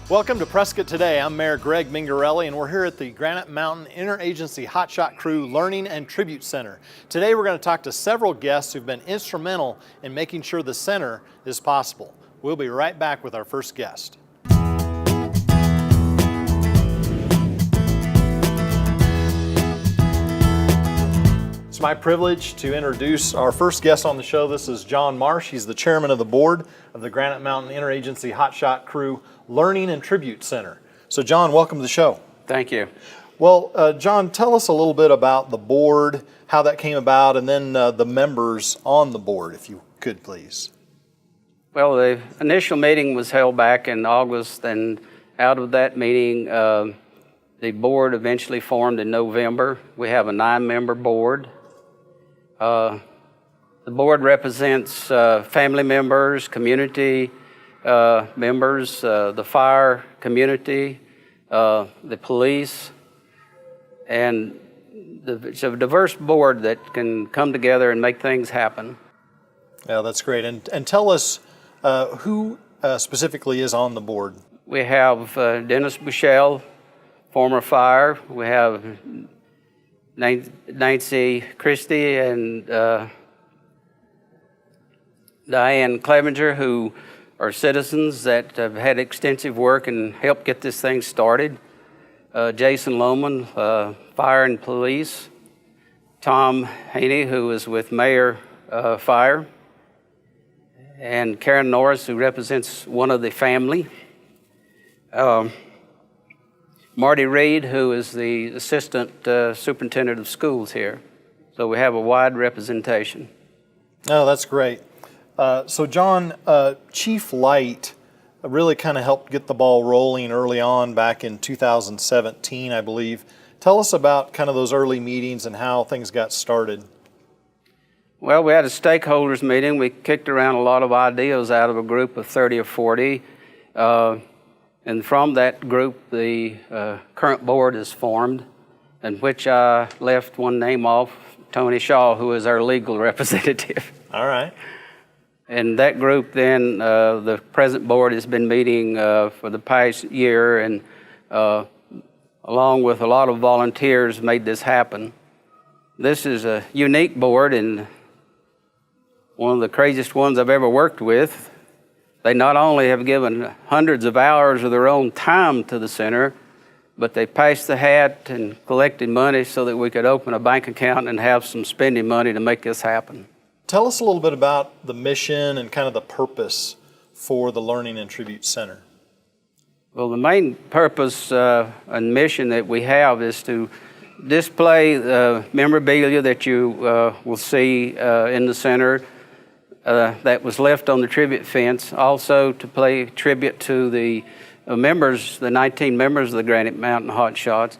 Welcome to Prescott Today. I'm Mayor Greg Mingarelli, and we're here at the Granite Mountain Interagency Hotshot Crew Learning and Tribute Center. Today we're going to talk to several guests who've been instrumental in making sure the center is possible. We'll be right back with our first guest. It's my privilege to introduce our first guest on the show. This is John Marsh. He's the chairman of the board of the Granite Mountain Interagency Hotshot Crew Learning and Tribute Center. So John, welcome to the show. Thank you. Well, John, tell us a little bit about the board, how that came about, and then the members on the board, if you could, please. Well, the initial meeting was held back in August, and out of that meeting, the board eventually formed in November. We have a 9-member board. The board represents family members, community members, the fire community, the police, and it's a diverse board that can come together and make things happen. Yeah, that's great. And tell us who specifically is on the board. We have Dennis Bushell, former fire. We have Nancy Christie and Diane Clevenger, who are citizens that have had extensive work and helped get this thing started. Jason Lohman, fire and police. Tom Haney, who is with Mayor Fire. And Karen Norris, who represents one of the family. Marty Reed, who is the assistant superintendent of schools here. So we have a wide representation. Oh, that's great. So John, Chief Light really kind of helped get the ball rolling early on back in 2017, I believe. Tell us about kind of those early meetings and how things got started. Well, we had a stakeholders meeting. We kicked around a lot of ideas out of a group of 30 or 40. And from that group, the current board is formed, in which I left one name off, Tony Shaw, who is our legal representative. All right. And that group then, the present board has been meeting for the past year, and along with a lot of volunteers, made this happen. This is a unique board and one of the craziest ones I've ever worked with. They not only have given hundreds of hours of their own time to the center, but they passed the hat and collected money so that we could open a bank account and have some spending money to make this happen. Tell us a little bit about the mission and kind of the purpose for the Learning and Tribute Center. Well, the main purpose and mission that we have is to display the memorabilia that you will see in the center that was left on the tribute fence, also to pay tribute to the members, the 19 members of the Granite Mountain Hotshots.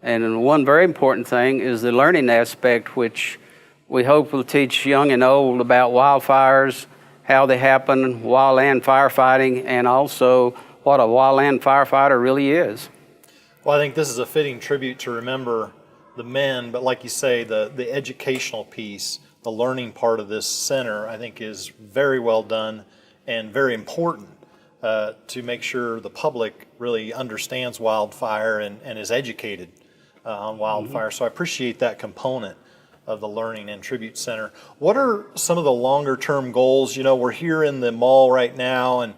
And one very important thing is the learning aspect, which we hope will teach young and old about wildfires, how they happen, wildland firefighting, and also what a wildland firefighter really is. Well, I think this is a fitting tribute to remember the men, but like you say, the educational piece, the learning part of this center, I think is very well done and very important to make sure the public really understands wildfire and is educated on wildfire. Mm-hmm. So I appreciate that component of the Learning and Tribute Center. What are some of the longer term goals? You know, we're here in the mall right now and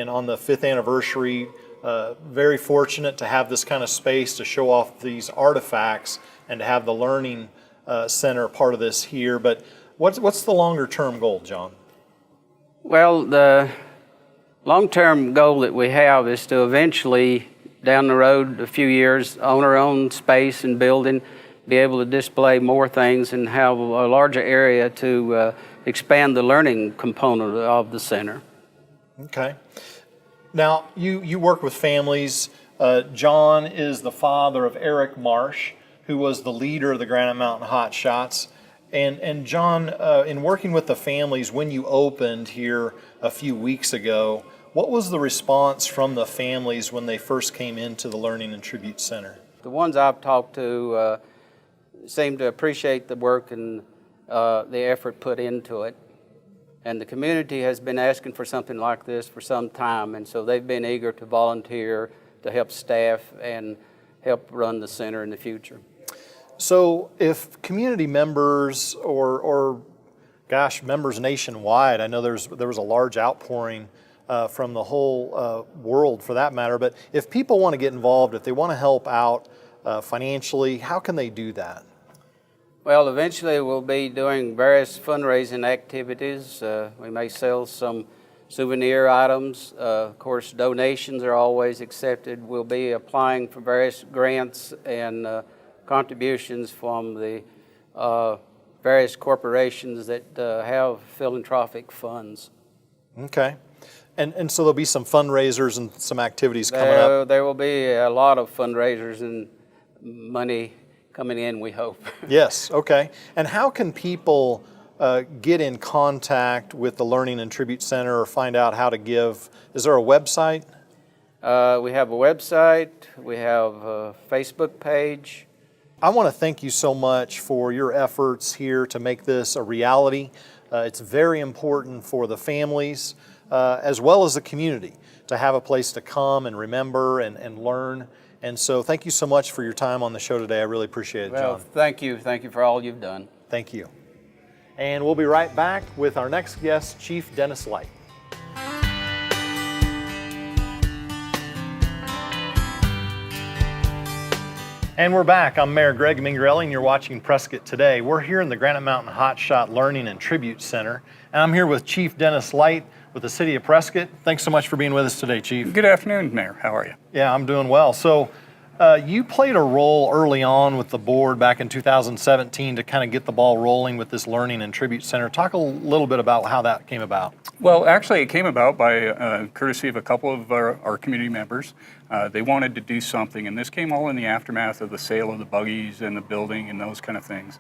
on the 5th anniversary, very fortunate to have this kind of space to show off these artifacts and to have the Learning Center part of this here. But what's the longer term goal, John? Well, the long-term goal that we have is to eventually, down the road, a few years, own our own space and building, be able to display more things and have a larger area to expand the learning component of the center. Okay. Now, you work with families. John is the father of Eric Marsh, who was the leader of the Granite Mountain Hotshots. And John, in working with the families, when you opened here a few weeks ago, what was the response from the families when they first came into the Learning and Tribute Center? The ones I've talked to seem to appreciate the work and the effort put into it. And the community has been asking for something like this for some time, and so they've been eager to volunteer to help staff and help run the center in the future. So if community members or members nationwide, I know there was a large outpouring from the whole world for that matter, but if people want to get involved, if they want to help out financially, how can they do that? Well, eventually we'll be doing various fundraising activities. We may sell some souvenir items. Of course, donations are always accepted. We'll be applying for various grants and contributions from the various corporations that have philanthropic funds. Okay. And so there'll be some fundraisers and some activities coming up? There will be a lot of fundraisers and money coming in, we hope. Yes, okay. And how can people get in contact with the Learning and Tribute Center or find out how to give? Is there a website? We have a website, we have a Facebook page. I want to thank you so much for your efforts here to make this a reality. It's very important for the families as well as the community to have a place to come and remember and learn. And so thank you so much for your time on the show today. I really appreciate it, John. Well, thank you. Thank you for all you've done. Thank you. And we'll be right back with our next guest, Chief Dennis Light. And we're back. I'm Mayor Greg Mingarelli, and you're watching Prescott Today. We're here in the Granite Mountain Hotshot Learning and Tribute Center, and I'm here with Chief Dennis Light with the City of Prescott. Thanks so much for being with us today, Chief. Good afternoon, Mayor. How are you? Yeah, I'm doing well. So you played a role early on with the board back in 2017 to kind of get the ball rolling with this Learning and Tribute Center. Talk a little bit about how that came about. Well, actually, it came about by courtesy of a couple of our community members. They wanted to do something, and this came all in the aftermath of the sale of the buggies and the building and those kind of things.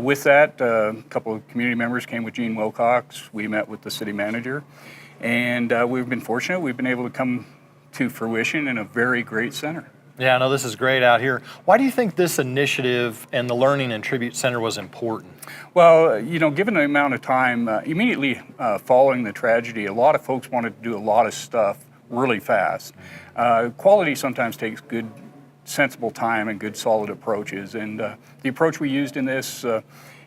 With that, a couple of community members came with Gene Wilcox. We met with the city manager, and we've been fortunate. We've been able to come to fruition in a very great center. Yeah, I know this is great out here. Why do you think this initiative and the Learning and Tribute Center was important? Well, you know, given the amount of time, immediately following the tragedy, a lot of folks wanted to do a lot of stuff really fast. Quality sometimes takes good, sensible time and good, solid approaches. And the approach we used in this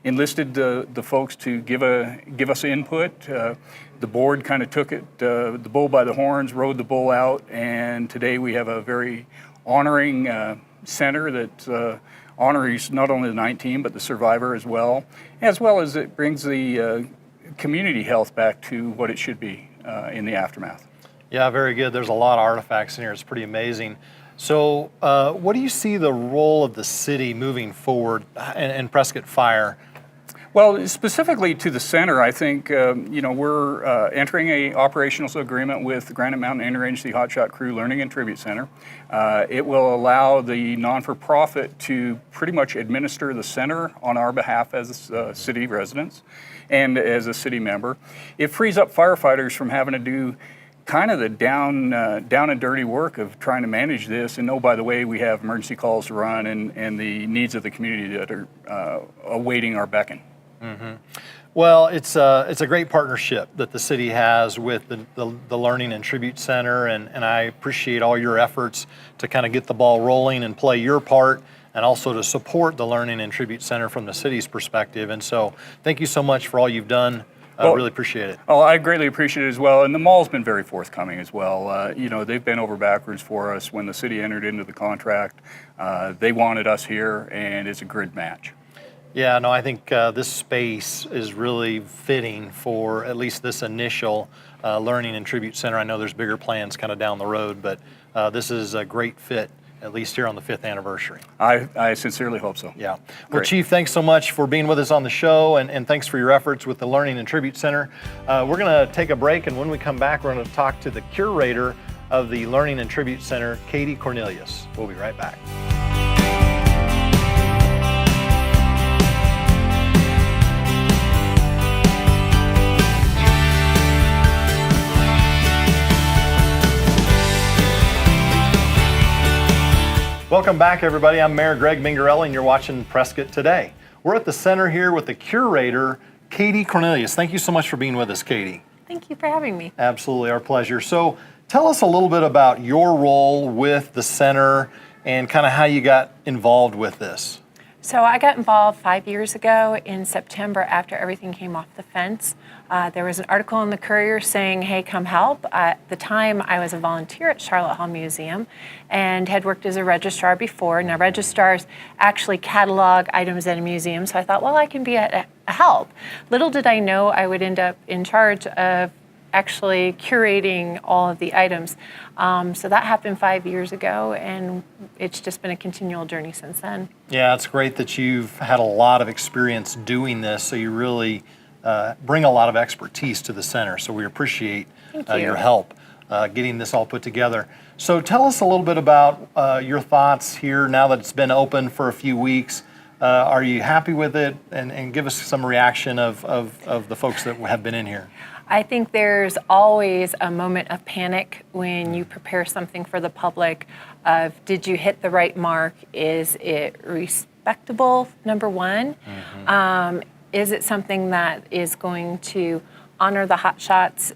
enlisted the folks to give us input. The board kind of took it, the bull by the horns, rode the bull out, and today we have a very honoring center that honors not only the 19 but the survivor as well as it brings the community health back to what it should be in the aftermath. Yeah, very good. There's a lot of artifacts in here. It's pretty amazing. So what do you see the role of the city moving forward and Prescott Fire? Well, specifically to the center, I think we're entering a operational agreement with Granite Mountain Interagency Hotshot Crew Learning and Tribute Center. It will allow the non-for-profit to pretty much administer the center on our behalf as city residents and as a city member. It frees up firefighters from having to do kind of the down and dirty work of trying to manage this. And oh, by the way, we have emergency calls to run and the needs of the community that are awaiting our beckon. Mm-hmm. Well, it's a great partnership that the city has with the Learning and Tribute Center, and I appreciate all your efforts to kind of get the ball rolling and play your part, and also to support the Learning and Tribute Center from the city's perspective. And so thank you so much for all you've done. I really appreciate it. Oh, I greatly appreciate it as well. And the mall's been very forthcoming as well. They've been over backwards for us. When the city entered into the contract, they wanted us here, and it's a good match. Yeah, no, I think this space is really fitting for at least this initial Learning and Tribute Center. I know there's bigger plans kind of down the road, but this is a great fit, at least here on the 5th anniversary. I sincerely hope so. Yeah. Well, Great. Chief, thanks so much for being with us on the show, and thanks for your efforts with the Learning and Tribute Center. We're going to take a break, and when we come back, we're going to talk to the curator of the Learning and Tribute Center, Katie Cornelius. We'll be right back. Welcome back, everybody. I'm Mayor Greg Mingarelli, and you're watching Prescott Today. We're at the center here with the curator, Katie Cornelius, thank you so much for being with us, Katie. Thank you for having me. Absolutely, our pleasure. So tell us a little bit about your role with the center and kind of how you got involved with this. So I got involved 5 years ago in September after everything came off the fence. There was an article in the Courier saying, hey, come help. At the time, I was a volunteer at Charlotte Hall Museum and had worked as a registrar before. Now, registrars actually catalog items at a museum, so I thought, well, I can be a help. Little did I know I would end up in charge of actually curating all of the items. So that happened 5 years ago, and it's just been a continual journey since then. Yeah, it's great that you've had a lot of experience doing this, so you really bring a lot of expertise to the center. So we appreciate your help getting this all put together. So tell us a little bit about your thoughts here now that it's been open for a few weeks. Are you happy with it? And give us some reaction of the folks that have been in here. I think there's always a moment of panic when you prepare something for the public of, did you hit the right mark? Is it respectable, number one? Is it something that is going to honor the Hotshots?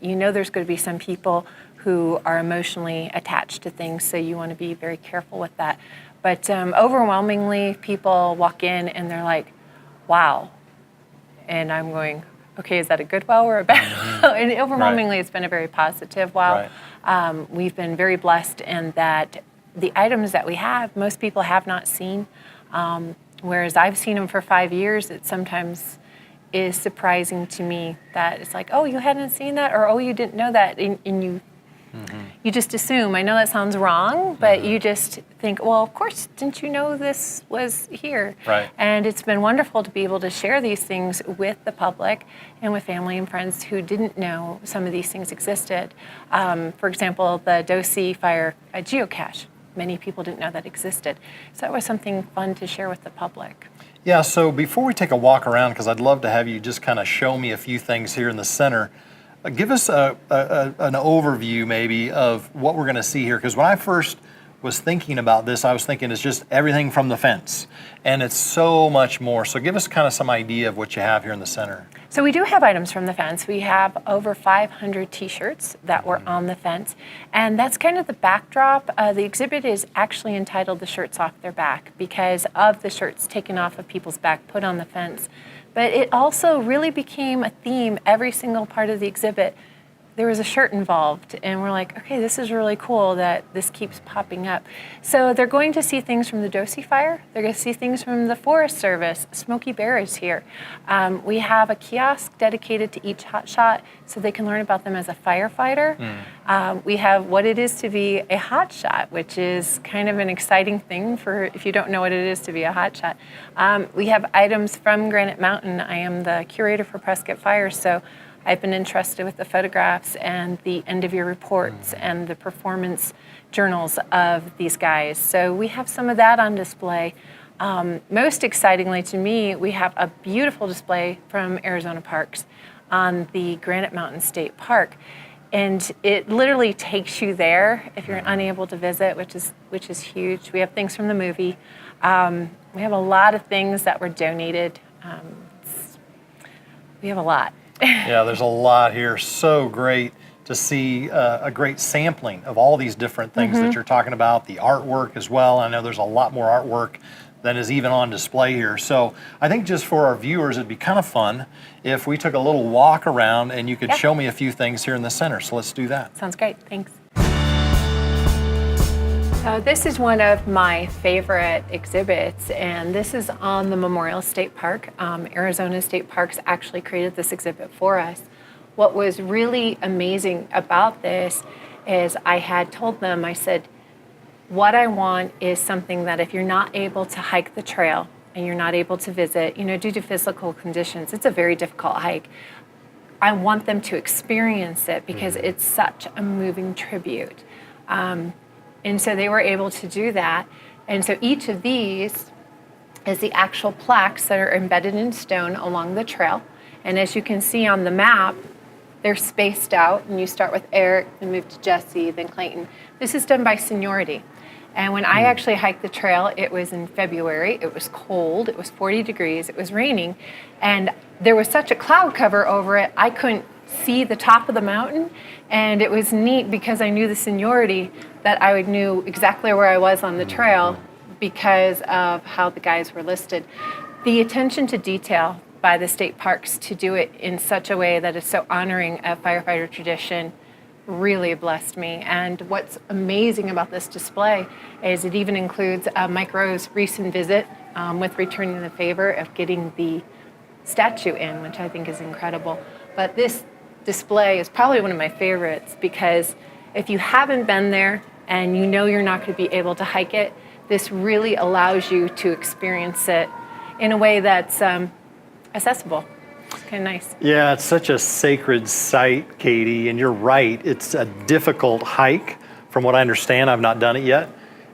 You know there's going to be some people who are emotionally attached to things, so you want to be very careful with that. But overwhelmingly, people walk in and they're like, wow. And I'm going, okay, is that a good wow or a bad wow? And overwhelmingly, It's been a very positive wow. We've been very blessed in that the items that we have, most people have not seen. Whereas I've seen them for 5 years, it sometimes is surprising to me that it's like, oh, you hadn't seen that, or oh, you didn't know that, and you just assume. I know that sounds wrong, but you just think, well, of course, didn't you know this was here? Right. And it's been wonderful to be able to share these things with the public and with family and friends who didn't know some of these things existed. For example, the Dosi fire geocache. Many people didn't know that existed. So that was something fun to share with the public. Yeah, so before we take a walk around, because I'd love to have you just kind of show me a few things here in the center, give us an overview maybe of what we're going to see here. Because when I first was thinking about this, I was thinking it's just everything from the fence. And it's so much more. So give us kind of some idea of what you have here in the center. So we do have items from the fence. We have over 500 t-shirts that were on the fence. And that's kind of the backdrop. The exhibit is actually entitled The Shirts Off Their Back because of the shirts taken off of people's back, put on the fence. But it also really became a theme. Every single part of the exhibit, there was a shirt involved. And we're like, okay, this is really cool that this keeps popping up. So they're going to see things from the Dosi fire. They're going to see things from the Forest Service. Smokey Bear is here. We have a kiosk dedicated to each hotshot so they can learn about them as a firefighter. We have what it is to be a hotshot, which is kind of an exciting thing for if you don't know what it is to be a hotshot. We have items from Granite Mountain. I am the curator for Prescott Fire, so I've been entrusted with the photographs and the end-of-year reports and the performance journals of these guys. So we have some of that on display. Most excitingly to me, we have a beautiful display from Arizona Parks on the Granite Mountain State Park. And it literally takes you there if you're unable to visit, which is huge. We have things from the movie. We have a lot of things that were donated. We have a lot. Yeah, there's a lot here. So great to see a great sampling of all these different things that you're talking about, the artwork as well. I know there's a lot more artwork that is even on display here. So I think just for our viewers, it'd be kind of fun if we took a little walk around and you could show me a few things here in the center. So let's do that. Sounds great. Thanks. So this is one of my favorite exhibits, and this is on the Memorial State Park. Arizona State Parks actually created this exhibit for us. What was really amazing about this is I had told them, I said, what I want is something that if you're not able to hike the trail and you're not able to visit, due to physical conditions, it's a very difficult hike. I want them to experience it because it's such a moving tribute. And so they were able to do that. And so each of these is the actual plaques that are embedded in stone along the trail. And as you can see on the map, they're spaced out. And you start with Eric, then move to Jesse, then Clayton. This is done by seniority. And when I actually hiked the trail, it was in February. It was cold. It was 40 degrees. It was raining. And there was such a cloud cover over it, I couldn't see the top of the mountain. And it was neat because I knew the seniority that I knew exactly where I was on the trail because of how the guys were listed. The attention to detail by the state parks to do it in such a way that is so honoring of firefighter tradition really blessed me. And what's amazing about this display is it even includes Mike Rowe's recent visit with returning the favor of getting the statue in, which I think is incredible. But this display is probably one of my favorites because if you haven't been there and you know you're not going to be able to hike it, this really allows you to experience it in a way that's accessible. It's kind of nice. Yeah, it's such a sacred site, Katie, and you're right. It's a difficult hike. From what I understand, I've not done it yet.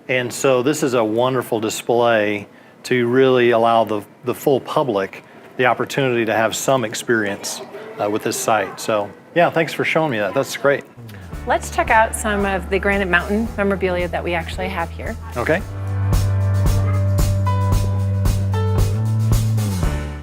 And so this is a wonderful display to really allow the full public the opportunity to have some experience with this site. So yeah, thanks for showing me that. That's great. Let's check out some of the Granite Mountain memorabilia that we actually have here. Okay.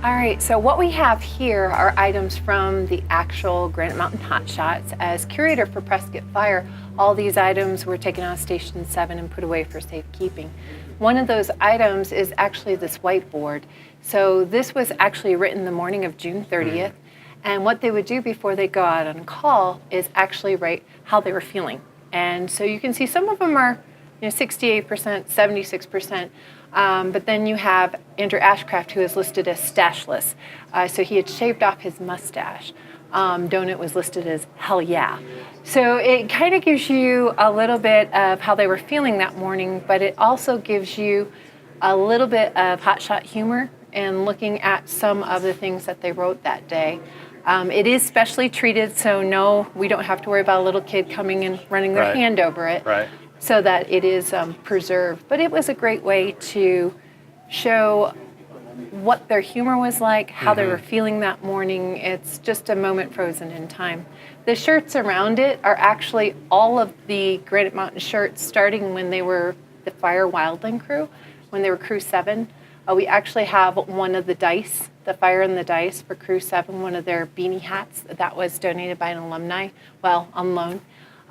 All right, so what we have here are items from the actual Granite Mountain Hotshots. As curator for Prescott Fire, all these items were taken out of Station 7 and put away for safekeeping. One of those items is actually this whiteboard. So this was actually written the morning of June 30th. And what they would do before they go out on call is actually write how they were feeling. And so you can see some of them are 68%, 76%. But then you have Andrew Ashcraft, who is listed as stashless. So he had shaved off his mustache. Donut was listed as hell yeah. So it kind of gives you a little bit of how they were feeling that morning, but it also gives you a little bit of hotshot humor in looking at some of the things that they wrote that day. It is specially treated, so no, we don't have to worry about a little kid coming and running their hand over it. Right. So that it is preserved. But it was a great way to show what their humor was like, how they were feeling that morning. It's just a moment frozen in time. The shirts around it are actually all of the Granite Mountain shirts starting when they were the Fire Wildland crew, when they were Crew 7. We actually have one of the dice, the Fire and the Dice for Crew 7, one of their beanie hats that was donated by an alumni, well, on loan.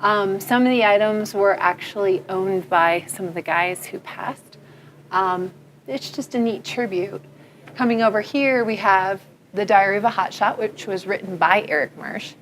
Some of the items were actually owned by some of the guys who passed. It's just a neat tribute. Coming over here, we have the Diary of a Hotshot, which was written by Eric Marsh.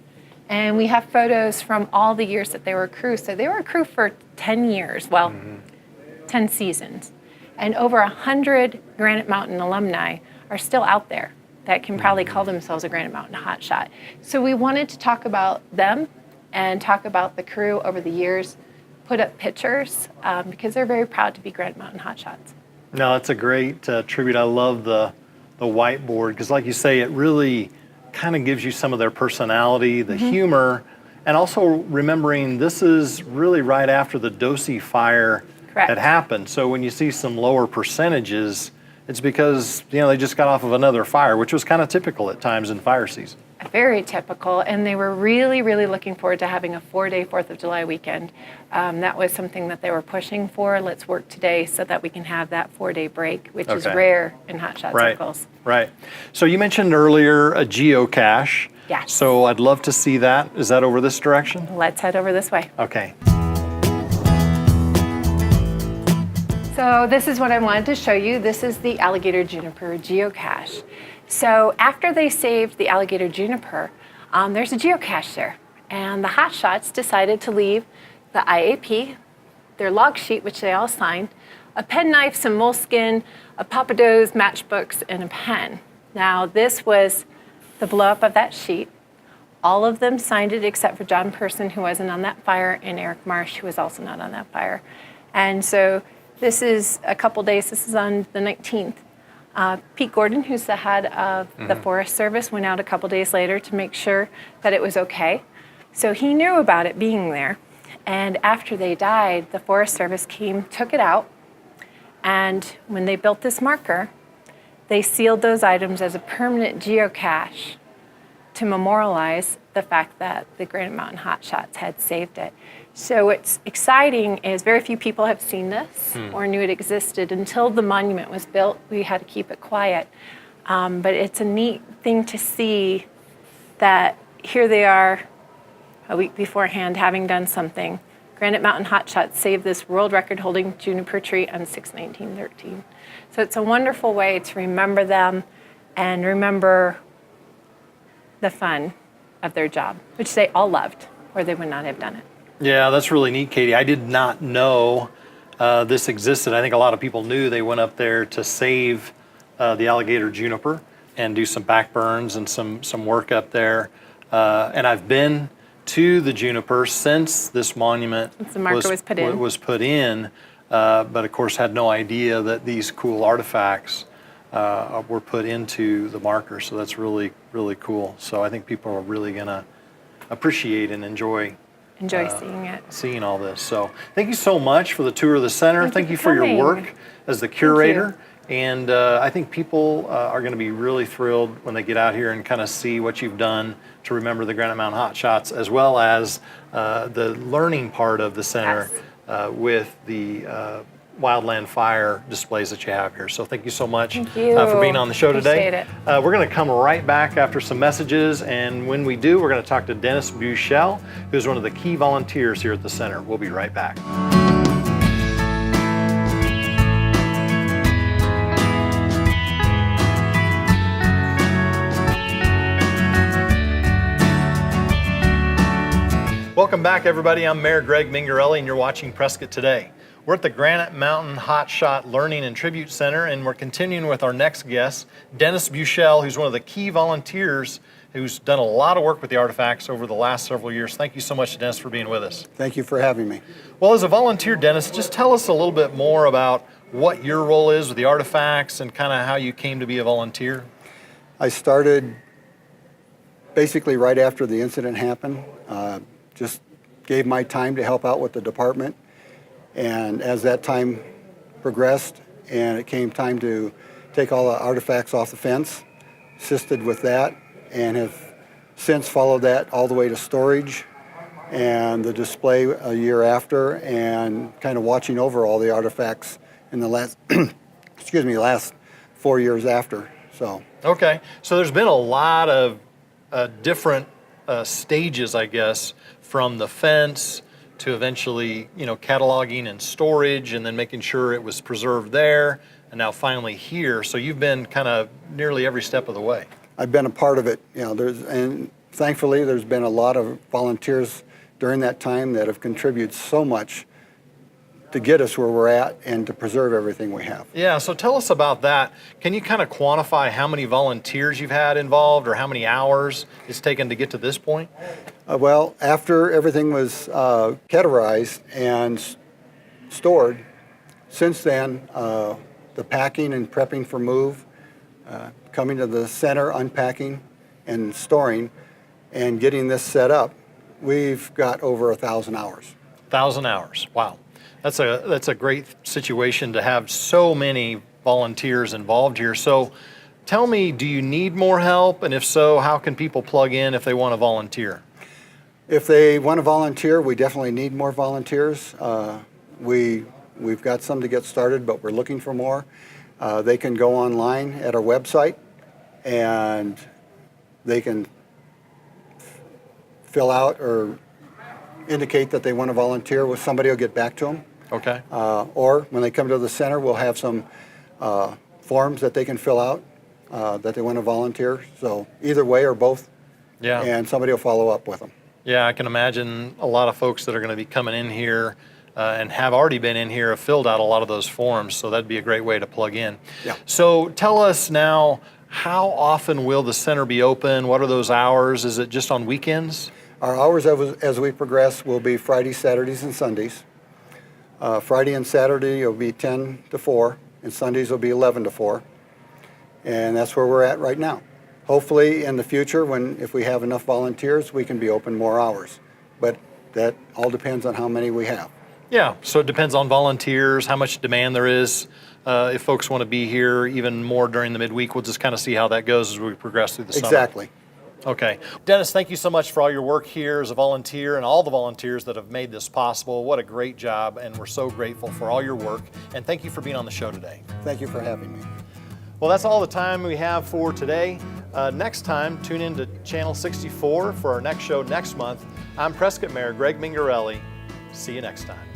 And we have photos from all the years that they were a crew. So they were a crew for 10 years, 10 seasons. And over 100 Granite Mountain alumni are still out there that can probably call themselves a Granite Mountain Hotshot. So we wanted to talk about them and talk about the crew over the years, put up pictures, because they're very proud to be Granite Mountain Hotshots. No, that's a great tribute. I love the whiteboard because, like you say, it really kind of gives you some of their personality, the humor, and also remembering this is really right after the Dosey fire had happened. So when you see some lower percentages, it's because they just got off of another fire, which was kind of typical at times in fire season. Very typical, and they were really, really looking forward to having a 4-day 4th of July weekend. That was something that they were pushing for. Let's work today so that we can have that 4-day break, which is rare in hotshot circles. Right. So you mentioned earlier a geocache. Yes. So I'd love to see that. Is that over this direction? Let's head over this way. Okay. So this is what I wanted to show you. This is the alligator juniper geocache. So after they saved the alligator juniper, there's a geocache there. And the Hotshots decided to leave the IAP, their log sheet, which they all signed, a penknife, some moleskin, a Papados, matchbooks, and a pen. Now this was the blow up of that sheet. All of them signed it except for John Person, who wasn't on that fire, and Eric Marsh, who was also not on that fire. And so this is a couple days, this is on the 19th. Pete Gordon, who's the head of the Forest Service, went out a couple days later to make sure that it was okay. So he knew about it being there. And after they died, the Forest Service came, took it out, and when they built this marker, they sealed those items as a permanent geocache to memorialize the fact that the Granite Mountain Hotshots had saved it. So what's exciting is very few people have seen this or knew it existed. Until the monument was built, we had to keep it quiet. But it's a neat thing to see that here they are a week beforehand having done something. Granite Mountain Hotshots saved this world record holding juniper tree on 6/19/13. So it's a wonderful way to remember them and remember the fun of their job, which they all loved, or they would not have done it. Yeah, that's really neat, Katie. I did not know this existed. I think a lot of people knew they went up there to save the alligator juniper and do some backburns and some work up there. And I've been to the juniper since this monument Since the marker was put in. But of course had no idea that these cool artifacts were put into the marker. So that's really, really cool. So I think people are really going to appreciate and enjoy seeing all this. So thank you so much for the tour of the center. Thank you for your work as the curator. And I think people are going to be really thrilled when they get out here and kind of see what you've done to remember the Granite Mountain Hotshots, as well as the learning part of the center with the wildland fire displays that you have here. So thank you so much for being on the show today. We're going to come right back after some messages, and when we do, we're going to talk to Dennis Buchel, who's one of the key volunteers here at the center. We'll be right back. Welcome back, everybody. I'm Mayor Greg Mingarelli, and you're watching Prescott Today. We're at the Granite Mountain Hotshot Learning and Tribute Center, and we're continuing with our next guest, Dennis Buchel, who's one of the key volunteers who's done a lot of work with the artifacts over the last several years. Thank you so much, Dennis, for being with us. Thank you for having me. Well, as a volunteer, Dennis, just tell us a little bit more about what your role is with the artifacts and kind of how you came to be a volunteer. I started basically right after the incident happened. Just gave my time to help out with the department. And as that time progressed and it came time to take all the artifacts off the fence, assisted with that and have since followed that all the way to storage and the display a year after, and kind of watching over all the artifacts in the last, last 4 years after. So. Okay, so there's been a lot of different stages, I guess, from the fence to eventually, cataloging and storage, and then making sure it was preserved there, and now finally here. So you've been kind of nearly every step of the way. I've been a part of it. And thankfully there's been a lot of volunteers during that time that have contributed so much to get us where we're at and to preserve everything we have. Yeah, so tell us about that. Can you kind of quantify how many volunteers you've had involved or how many hours it's taken to get to this point? Well, after everything was categorized and stored, since then, the packing and prepping for move, coming to the center, unpacking and storing, and getting this set up, we've got over 1,000 hours. 1,000 hours, wow. That's a great situation to have so many volunteers involved here. So tell me, do you need more help? And if so, how can people plug in if they want to volunteer? If they want to volunteer, we definitely need more volunteers. We've got some to get started, but we're looking for more. They can go online at our website and they can fill out or indicate that they want to volunteer. Somebody will get back to them. Okay. Or when they come to the center, we'll have some forms that they can fill out that they want to volunteer. So either way or both. Yeah. And somebody will follow up with them. Yeah, I can imagine a lot of folks that are going to be coming in here and have already been in here have filled out a lot of those forms. So that'd be a great way to plug in. Yeah. So tell us now, how often will the center be open? What are those hours? Is it just on weekends? Our hours as we progress will be Fridays, Saturdays, and Sundays. Friday and Saturday will be 10 to 4, and Sundays will be 11 to 4. And that's where we're at right now. Hopefully in the future, if we have enough volunteers, we can be open more hours. But that all depends on how many we have. Yeah, so it depends on volunteers, how much demand there is. If folks want to be here even more during the midweek, we'll just kind of see how that goes as we progress through the summer. Exactly. Okay. Dennis, thank you so much for all your work here as a volunteer and all the volunteers that have made this possible. What a great job, and we're so grateful for all your work. And thank you for being on the show today. Thank you for having me. Well, that's all the time we have for today. Next time, tune in to Channel 64 for our next show next month. I'm Prescott Mayor Greg Mingarelli. See you next time.